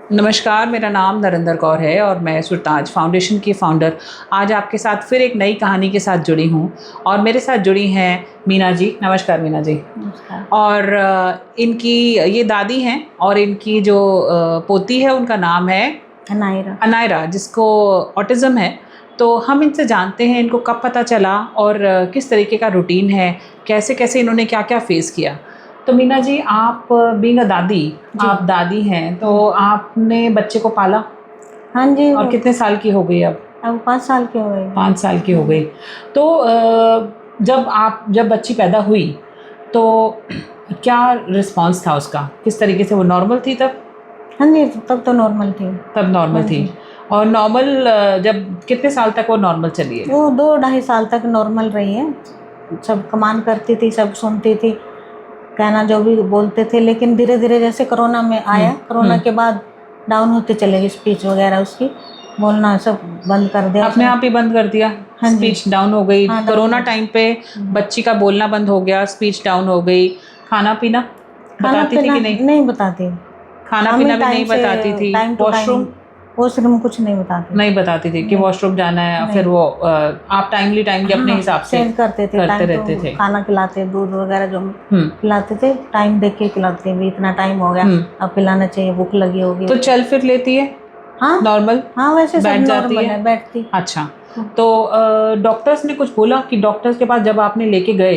नमस्कार, मेरा नाम नरेंद्र कौर है और मैं सुरताज फाउंडेशन की फ़ाउंडर आज आपके साथ फिर एक नई कहानी के साथ जुड़ी हूँ और मेरे साथ जुड़ी हैं मीना जी। नमस्कार मीना जी। नमस्कार। और इनकी ये दादी हैं और इनकी जो पोती है उनका नाम है अनायरा, जिसको ऑटिज़म है। तो हम इनसे जानते हैं इनको कब पता चला और किस तरीके का रूटीन है, कैसे कैसे इन्होंने क्या क्या फ़ेस किया। तो मीना जी, आप बीइंग अ दादी, आप दादी हैं, तो आपने बच्चे को पाला? हाँ जी। और कितने साल की हो गई अब? 5 साल की हो गई। 5 साल की हो गई। तो जब बच्ची पैदा हुई तो क्या रिस्पॉन्स था उसका? किस तरीके से वो नॉर्मल थी तब? हाँ जी, तब तो नॉर्मल थी। तब नॉर्मल थी। और नॉर्मल जब कितने साल तक वो नॉर्मल चली है? वो 2 ढाई साल तक नॉर्मल रही है। सब कमांड करती थी, सब सुनती थी, कहना जो भी बोलते थे। लेकिन धीरे-धीरे जैसे कोरोना में आया, कोरोना के बाद डाउन होते चले गई, स्पीच वगैरह उसकी, बोलना सब बंद कर दिया। अपने आप ही बंद कर दिया? हाँ जी। स्पीच डाउन हो गई। हाँ, कोरोना टाइम पे बच्ची का बोलना बंद हो गया, स्पीच डाउन हो गई। खाना पीना बताती थी कि नहीं? नहीं बताती। खाना पीना भी नहीं बताती थी। वॉशरूम कुछ नहीं बताती। नहीं बताती थी कि वॉशरूम जाना है। फिर वो आप टाइमली अपने हिसाब से करते रहते थे। खाना खिलाते, दूध वगैरह जो खिलाते थे, टाइम देख के खिलाते भी, इतना टाइम हो गया अब पिलाना चाहिए, भूख लगी होगी। तो चल फिर लेती है? हाँ नॉर्मल। हाँ, वैसे बैठ सब जाती नॉर्मल है, बैठती। अच्छा। तो डॉक्टर्स ने कुछ बोला कि डॉक्टर्स के पास जब आपने लेके गए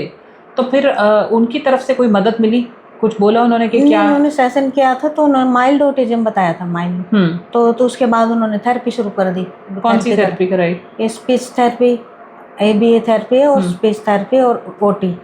तो फिर उनकी तरफ से कोई मदद मिली? कुछ बोला उन्होंने कि क्या? उन्होंने सेशन किया था तो उन्होंने माइल्ड ऑटिज्म बताया था, माइल्ड। तो उसके बाद उन्होंने थेरेपी शुरू कर दी। कौन सी थेरेपी कराई? स्पीच थेरेपी, ABA थेरेपी और स्पीच थेरेपी और OT.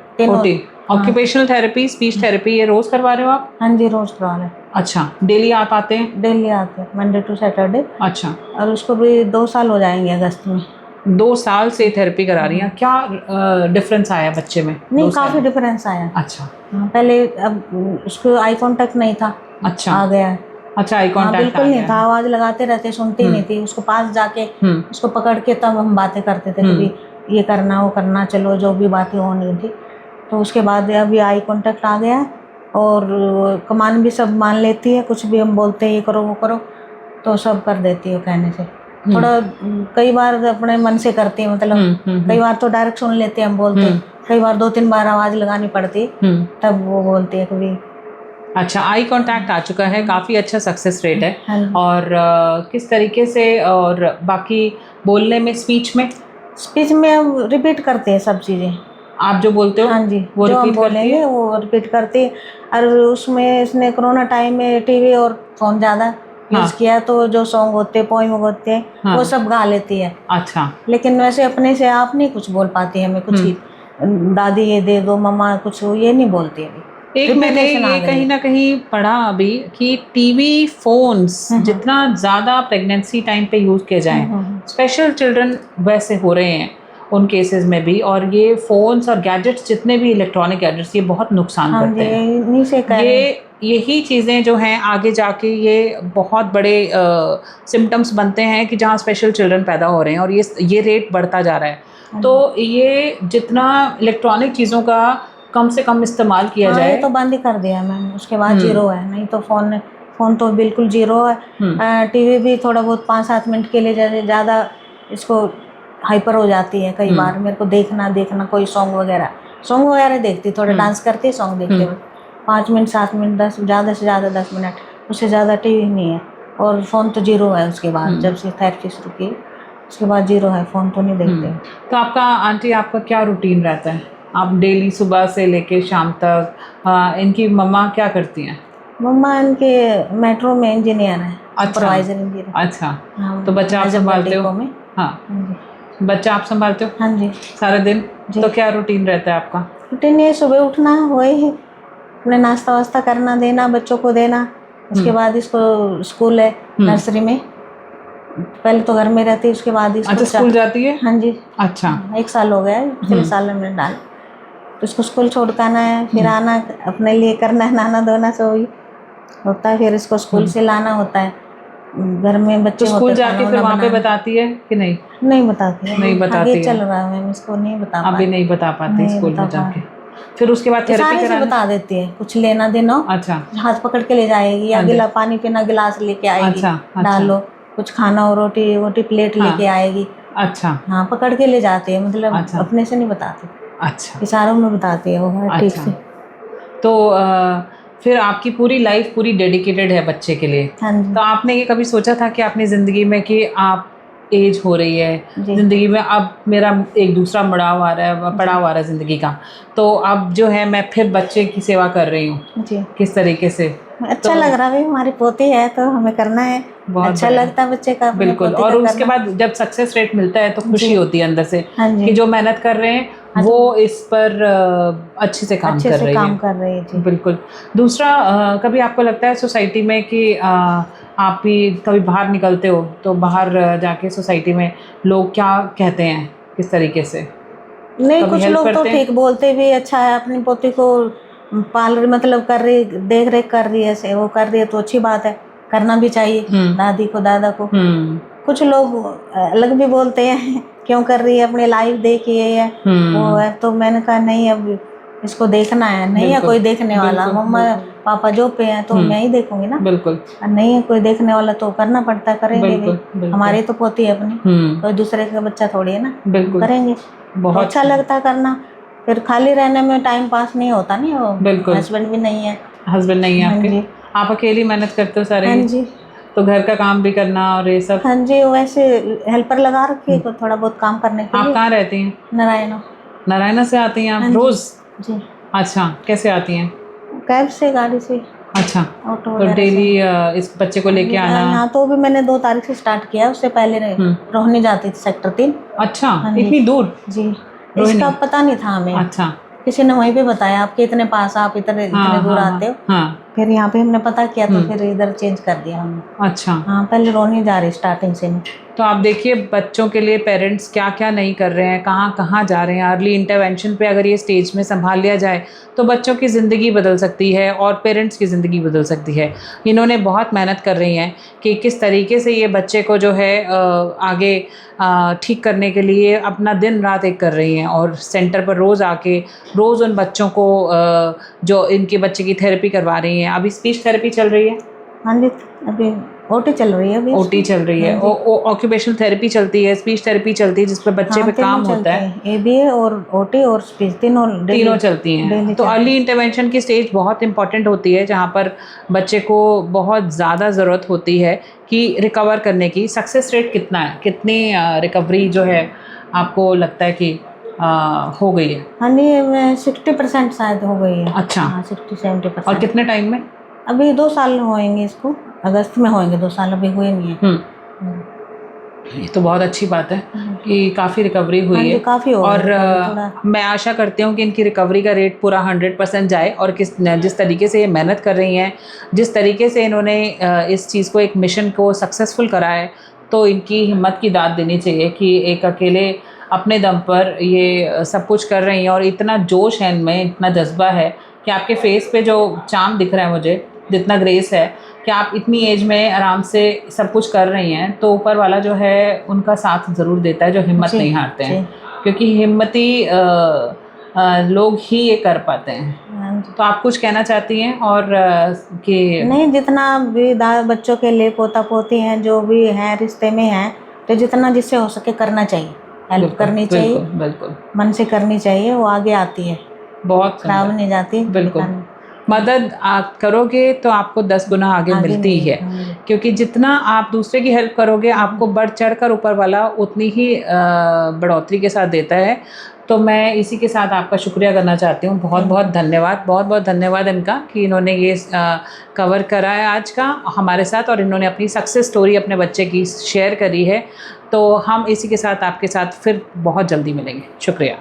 Occupational therapy, speech therapy, ये रोज करवा रहे हो आप? हाँ जी, रोज करवा रहे। अच्छा, डेली आप आते हैं? डेली आते हैं, मंडे टू सैटरडे। अच्छा। और उसको भी 2 साल हो जाएंगे अगस्त में। 2 साल से थेरेपी करा रही हैं। क्या डिफरेंस आया बच्चे में? नहीं, काफ़ी डिफरेंस आया। अच्छा। हाँ, पहले अब उसको आई कांटेक्ट नहीं था। अच्छा, आ गया है। अच्छा, आई कांटेक्ट बिल्कुल नहीं था, आवाज़ लगाते रहते, सुनती नहीं थी। उसको पास जाके उसको पकड़ के तब हम बातें करते थे कि ये करना, वो करना, चलो जो भी बातें होनी थी। तो उसके बाद अभी आई कांटेक्ट आ गया और कमांड भी सब मान लेती है। कुछ भी हम बोलते हैं ये करो वो करो तो सब कर देती है कहने से। थोड़ा कई बार अपने मन से करती है, मतलब कई बार तो डायरेक्ट सुन लेते हैं हम बोलते, कई बार 2-3 बार आवाज़ लगानी पड़ती तब वो बोलती है कभी। अच्छा, आई कांटेक्ट आ चुका है, काफ़ी अच्छा सक्सेस रेट है। और किस तरीके से, और बाकी बोलने में, स्पीच में हम रिपीट करते हैं सब चीज़ें। आप जो बोलते हो? हाँ जी, वो जो हम रिपीट करती है? वो रिपीट करती है। और उसमें इसने कोरोना टाइम में टीवी और फ़ोन ज़्यादा यूज़ किया, तो जो सॉन्ग होते हैं, पोएम होते हैं, वो सब गा लेती है। अच्छा। लेकिन वैसे अपने से आप नहीं कुछ बोल पाती है। हमें कुछ ही दादी ये दे दो, मम्मा कुछ, ये नहीं बोलती अभी। एक मैंने ये कहीं ना कहीं पढ़ा अभी कि टीवी, फोन्स जितना ज़्यादा प्रेगनेंसी टाइम पे यूज़ किए जाएं, स्पेशल चिल्ड्रन वैसे हो रहे हैं उन केसेस में भी। और ये फ़ोन्स और गैजेट्स, जितने भी इलेक्ट्रॉनिक गैजेट्स, ये बहुत नुकसान करते हैं। यही चीज़ें जो हैं आगे जाके ये बहुत बड़े सिम्टम्स बनते हैं कि जहाँ स्पेशल चिल्ड्रन पैदा हो रहे हैं और ये रेट बढ़ता जा रहा है। तो ये जितना इलेक्ट्रॉनिक चीज़ों का कम से कम इस्तेमाल किया जाए। ये तो बंद ही कर दिया मैंने, उसके बाद जीरो है। नहीं तो फ़ोन तो बिल्कुल जीरो है। टीवी भी थोड़ा बहुत 5-7 मिनट के लिए ज़्यादा इसको हाइपर हो जाती है कई बार। मेरे को देखना कोई सॉन्ग वगैरह देखती, थोड़ा डांस करती, सॉन्ग देखते हुए 5 मिनट 7 मिनट 10, ज़्यादा से ज़्यादा 10 मिनट, उससे ज़्यादा टीवी नहीं है। और फ़ोन तो जीरो है उसके बाद, जब से थेरेपी शुरू की उसके बाद जीरो है, फ़ोन तो नहीं देखते। तो आपका क्या रूटीन रहता है? आप डेली सुबह से लेके शाम तक, इनकी मम्मा क्या करती हैं? मम्मा इनके मेट्रो में इंजीनियर है, सुपरवाइजर इंजीनियर। अच्छा। तो बच्चा आप संभालते हो? हाँ, बच्चा आप संभालते हो? हाँ जी, सारे दिन? तो क्या रूटीन रहता है आपका? रूटीन ये सुबह उठना, वही अपने नाश्ता वास्ता करना, देना बच्चों को देना। उसके बाद इसको स्कूल है नर्सरी में, पहले तो घर में रहती, उसके बाद इसको स्कूल जाती है? हाँ जी। अच्छा। 1 साल हो गया है, पिछले साल में डाल। तो इसको स्कूल छोड़ कर आना है, फिर आना, अपने लिए करना है, नहाना धोना सब होता है। फिर इसको स्कूल से लाना होता है। घर में बच्चे तो स्कूल जाके फिर वहाँ पे बताती है कि नहीं? नहीं बताती है, नहीं बताती है। चल रहा है, मैं इसको नहीं बता अभी नहीं बता पाती स्कूल में जाके। फिर उसके बाद थेरेपी सारे से कराना? बता देती है, कुछ लेना देना हो, अच्छा हाथ पकड़ के ले जाएगी, या हाँ जी। गिला पानी पीना गिलास लेके आएगी, अच्छा, अच्छा। डालो, कुछ खाना हो, रोटी वोटी प्लेट हाँ। लेके आएगी। अच्छा हाँ, पकड़ के ले जाती है, मतलब अच्छा। अपने से नहीं बताती, अच्छा इशारों में बताती है वो, है ठीक अच्छा। से। तो फिर आपकी पूरी लाइफ पूरी डेडिकेटेड है बच्चे के लिए। हाँ जी। तो आपने ये कभी सोचा था कि अपनी ज़िंदगी में कि आप एज हो रही है जी। ज़िंदगी में, अब मेरा एक दूसरा पड़ाव आ रहा है, पड़ाव आ रहा है ज़िंदगी का, तो अब जो है मैं फिर बच्चे की सेवा कर रही हूँ जी, किस तरीके से? अच्छा लग रहा है भाई, हमारी पोती है तो हमें करना है, बहुत अच्छा बढ़िया। लगता है बच्चे का, अपने बिल्कुल। पोती और का उसके करना। बाद जब सक्सेस रेट मिलता है तो खुशी जी। होती है अंदर से हाँ जी। कि जो मेहनत कर रहे हैं हाँ जी। वो इस पर अच्छे से काम अच्छे कर से रही काम है। कर रही है जी। बिल्कुल। दूसरा कभी आपको लगता है सोसाइटी में कि आप भी कभी बाहर निकलते हो तो बाहर जाके सोसाइटी में लोग क्या कहते हैं, किस तरीके से? नहीं, कभी कुछ हेल्प लोग तो करते हैं? ठीक बोलते भी, अच्छा है अपनी पोती को पाल रही, मतलब कर रही, देख रेख कर रही है, से वो कर रही है तो अच्छी बात है, करना भी चाहिए दादी को दादा को। कुछ लोग अलग भी बोलते हैं क्यों कर रही है, अपनी लाइफ देखी है वो है, तो मैंने कहा नहीं, अब इसको देखना है, नहीं है बिल्कुल, कोई देखने वाला, बिल्कुल, मम्मा पापा जॉब पे हैं तो मैं ही देखूंगी ना, बिल्कुल और नहीं है कोई देखने वाला तो करना पड़ता है, करेंगे भी। बिल्कुल। हमारी तो पोती है अपनी, कोई दूसरे का बच्चा थोड़ी है ना, बिल्कुल। करेंगे तो बहुत अच्छा लगता है करना। फिर खाली रहने में टाइम पास नहीं होता, नहीं वो बिल्कुल। हस्बैंड भी नहीं है। हस्बैंड नहीं है हाँ आपके? जी। आप अकेली मेहनत करते हो सारे हाँ ही? जी। तो घर का काम भी करना और ये सब? हाँ जी, वैसे हेल्पर लगा रखी है थोड़ा बहुत काम करने के आप लिए। कहाँ रहती हैं? नारायण। नारायणा से आती हैं हाँ आप जी। रोज? जी, अच्छा, कैसे आती हैं? कैब से, गाड़ी से, अच्छा, ऑटो तो वगैरह से। डेली इस बच्चे को लेके आना? यहाँ तो भी मैंने 2 तारीख से स्टार्ट किया, उससे पहले रोहनी जाती थी, सेक्टर 3। अच्छा, हाँ जी। इतनी दूर? जी, रोहिणी? इसका पता नहीं था हमें, अच्छा। किसी ने वहीं पे बताया, आपके इतने पास, आप इतने दूर आते हो। हाँ। फिर यहाँ पे हमने पता किया तो फिर इधर चेंज कर दिया हमने। अच्छा। हाँ, पहले रोहनी जा रही स्टार्टिंग से मैं। तो आप देखिए बच्चों के लिए पेरेंट्स क्या क्या नहीं कर रहे हैं, कहाँ कहाँ जा रहे हैं। अर्ली इंटरवेंशन पे अगर ये स्टेज में संभाल लिया जाए तो बच्चों की ज़िंदगी बदल सकती है और पेरेंट्स की ज़िंदगी बदल सकती है। इन्होंने बहुत मेहनत कर रही हैं कि किस तरीके से ये बच्चे को जो है आगे ठीक करने के लिए अपना दिन रात एक कर रही हैं, और सेंटर पर रोज़ आके रोज़ उन बच्चों को जो इनके बच्चे की थेरेपी करवा रही हैं। अभी स्पीच थेरेपी चल रही है? हाँ जी, अभी ओटी चल रही है, अभी ओटी चल रही है, ऑक्यूपेशनल थेरेपी चलती है, स्पीच थेरेपी चलती है, जिस पे बच्चे पे काम होता है। ABA और ओटी और स्पीच तीनों चलती हैं। तो अर्ली इंटरवेंशन की स्टेज बहुत इंपॉर्टेंट होती है, जहाँ पर बच्चे को बहुत ज़्यादा ज़रूरत होती है कि रिकवर करने की। सक्सेस रेट कितना है, कितनी रिकवरी जो है आपको लगता है कि हो गई है? हाँ जी, 60% शायद हो गई है। अच्छा। हाँ, 60-70%। और कितने टाइम में? अभी 2 साल होएंगे इसको, अगस्त में होएंगे 2 साल, अभी हुए नहीं है। ये तो बहुत अच्छी बात है कि काफ़ी रिकवरी हाँ हुई जी, है। काफ़ी हो और थोड़ा। मैं आशा करती हूँ कि इनकी रिकवरी का रेट पूरा 100% जाए, और जिस तरीके से ये मेहनत कर रही हैं, जिस तरीके से इन्होंने इस चीज़ को, एक मिशन को सक्सेसफुल करा है, तो इनकी हिम्मत की दाद देनी चाहिए कि एक अकेले अपने दम पर ये सब कुछ कर रही हैं। और इतना जोश है इनमें, इतना जज्बा है कि आपके फेस पे जो चार्म दिख रहा है मुझे, जितना ग्रेस है कि आप इतनी एज में आराम से सब कुछ कर रही हैं, तो ऊपर वाला जो है उनका साथ ज़रूर देता है, जो हिम्मत नहीं हारते हैं, क्योंकि हिम्मती लोग ही ये कर पाते हैं। तो आप कुछ कहना चाहती हैं? और कि नहीं, जितना भी बच्चों के लिए, पोता पोती हैं जो भी हैं रिश्ते में हैं, तो जितना जिससे हो सके करना चाहिए, हेल्प करनी चाहिए, बिल्कुल मन से करनी चाहिए, वो आगे आती है, बहुत खराब नहीं जाती। बिल्कुल। मदद आप करोगे तो आपको 10 गुना आगे मिलती है, क्योंकि जितना आप दूसरे की हेल्प करोगे आपको बढ़ चढ़ कर ऊपर वाला उतनी ही बढ़ोतरी के साथ देता है। तो मैं इसी के साथ आपका शुक्रिया करना चाहती हूँ। बहुत बहुत धन्यवाद, बहुत बहुत धन्यवाद इनका कि इन्होंने ये कवर करा है आज का हमारे साथ, और इन्होंने अपनी सक्सेस स्टोरी अपने बच्चे की शेयर करी है। तो हम इसी के साथ आपके साथ फिर बहुत जल्दी मिलेंगे। शुक्रिया।